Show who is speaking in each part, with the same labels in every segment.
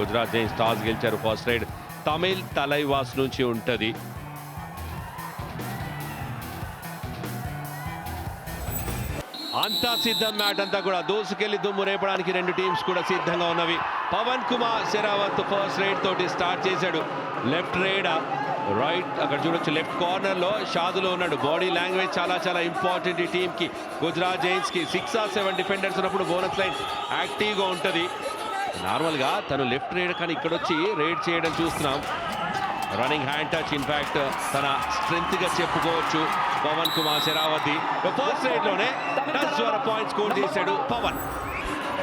Speaker 1: Gujarat Jains toss గెలిచారు. First ride Tamil Thalaivas నుంచి ఉంటుంది. అంతా సిద్ధం. మ్యాట్ అంతా కూడా దూసుకెళ్లి దుమ్ము రేపడానికి రెండు టీమ్స్ కూడా సిద్ధంగా ఉన్నవి. పవన్ కుమార్ శెరావత్ ఫస్ట్ రైడ్ తోటి స్టార్ట్ చేశాడు. లెఫ్ట్ రైడ్ రైట్ అక్కడ చూడొచ్చు, లెఫ్ట్ కార్నర్ లో షాదులో ఉన్నాడు. బాడీ లాంగ్వేజ్ చాలా చాలా ఇంపార్టెంట్ ఈ టీమ్ కి. గుజరాత్ జైన్స్ కి 6 or 7 డిఫెండర్స్ ఉన్నప్పుడు బోనస్ లైన్ యాక్టివ్ గా ఉంటది. నార్మల్ గా తను లెఫ్ట్ రైడ్ కానీ ఇక్కడ వచ్చి రైడ్ చేయడం చూస్తున్నాం. రన్నింగ్ హ్యాండ్ టచ్ ఇన్ఫాక్ట్ తన స్ట్రెంత్ గా చెప్పుకోవచ్చు. పవన్ కుమార్ శెరావతి ఫస్ట్ రైడ్ లోనే టచ్ ద్వారా పాయింట్ స్కోర్ చేశాడు Pawan.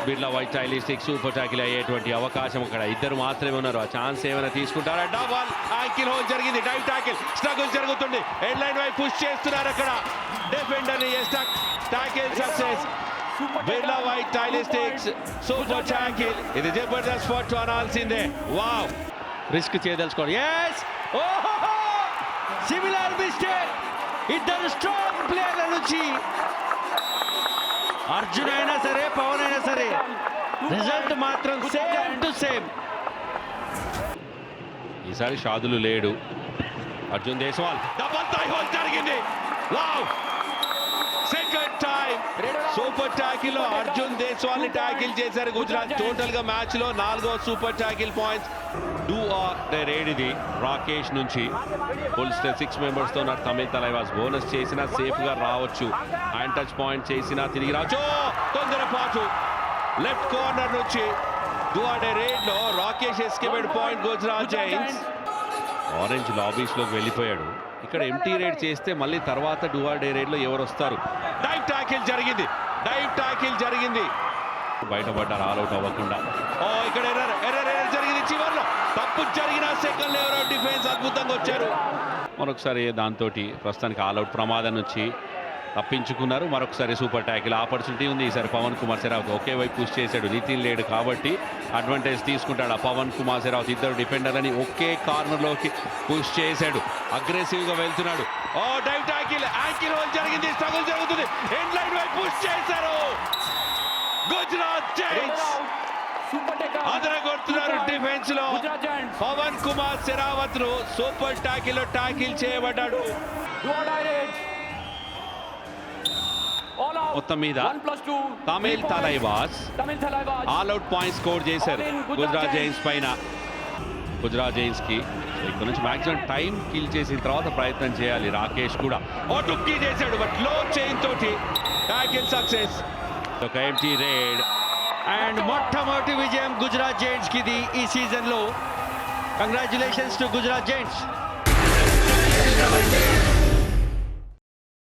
Speaker 1: Birla white stylistic super tackle అయ్యేటువంటి అవకాశం అక్కడ ఇద్దరు మాత్రమే ఉన్నారు. ఆ ఛాన్స్ ఏమైనా తీసుకుంటారా? డబల్ యాంకిల్ హోల్ జరిగింది. డైవ్ టాకిల్ స్ట్రగుల్ జరుగుతుంది. హెడ్ లైన్ వైపు పుష్ చేస్తున్నారు అక్కడ డిఫెండర్ ని. Tackle success. Birla white stylistics super tackle. ఇది జబర్దస్త్ ఫోటో అనాల్సిందే. వావ్, రిస్క్ చేయదలుచుకోండి. Similar mistake. ఇద్దరు స్ట్రాంగ్ ప్లేయర్ల నుంచి అర్జున్ అయినా సరే పవన్ అయినా సరే రిజల్ట్ మాత్రం సేమ్ టు సేమ్. ఈసారి షాదులు లేడు. అర్జున్ దేశవాల్ డబల్ టై హోల్ జరిగింది. Wow, second time super tackle లో అర్జున్ దేశవాల్ ని టాకిల్ చేశారు గుజరాత్. టోటల్ గా మ్యాచ్ లో 4వ super tackle points. Do or die raid ఇది రాకేష్ నుంచి. ఫుల్ 6 మెంబర్స్ తో ఉన్నారు. తమిళ్ తలైవాస్ బోనస్ చేసినా సేఫ్ గా రావచ్చు. హ్యాండ్ టచ్ పాయింట్ చేసినా తిరిగి రావచ్చు. తొందరపాటు లెఫ్ట్ కార్నర్ నుంచి డూ ఆర్ డే రేడ్ లో Rakesh escaped point Gujarat giants. Orange lobbies లోకి వెళ్ళిపోయాడు. ఇక్కడ ఎంటీ రైడ్ చేస్తే మళ్ళీ తర్వాత డూ ఆర్ డే రైడ్ లో ఎవరు వస్తారు? డైవ్ టాకిల్ జరిగింది. డైవ్ టాకిల్ జరిగింది. బయటపడ్డారు ఆల్అౌట్ అవ్వకుండా. ఇక్కడ ఎర్రర్ జరిగింది. చివర్లో తప్పు జరిగిన సెకండ్ ఎవరో డిఫెన్స్ అద్భుతంగా వచ్చారు. మరొకసారి దాంతో ప్రస్తుతానికి ఆల్అౌట్ ప్రమాదం నుంచి తప్పించుకున్నారు. మరొకసారి సూపర్ టాకిల్ ఆపర్చునిటీ ఉంది. ఈసారి పవన్ కుమార్ శెరావత్ ఒకే వైపు పుష్ చేశాడు. నితిన్ లేడు కాబట్టి అడ్వాంటేజ్ తీసుకుంటాడు. ఆ పవన్ కుమార్ శెరావత్ ఇద్దరు డిఫెండర్లని ఒకే కార్నర్లోకి పుష్ చేశాడు. అగ్రెసివ్ గా వెళ్తున్నాడు. డైవ్ టాకిల్ యాంకిల్ హోల్ జరిగింది. స్ట్రగుల్ జరుగుతుంది. ఎండ్ లైన్ వైపు పుష్ చేశారు గుజరాత్ జైన్స్. అదరగొడుతున్నారు డిఫెన్స్ లో. పవన్ కుమార్ శెరావత్ ను సూపర్ టాకిల్ లో టాకిల్ చేయబడ్డాడు. మొత్తం మీద Tamil Thalaivas all out point score చేశారు గుజరాత్ జైన్స్ పైన. గుజరాత్ జైన్స్ కి ఇక్కడ నుంచి మాక్సిమం టైం కిల్ చేసిన తర్వాత ప్రయత్నం చేయాలి. రాకేష్ కూడా డుక్కీ చేశాడు. బట్ లో చైన్ తోటి టాకిల్ సక్సెస్. ఒక ఎంటీ రేడ్ అండ్ మొట్టమొదటి విజయం గుజరాత్ జైన్స్ కి ఈ సీజన్ లో. Congratulations to Gujarat Jains.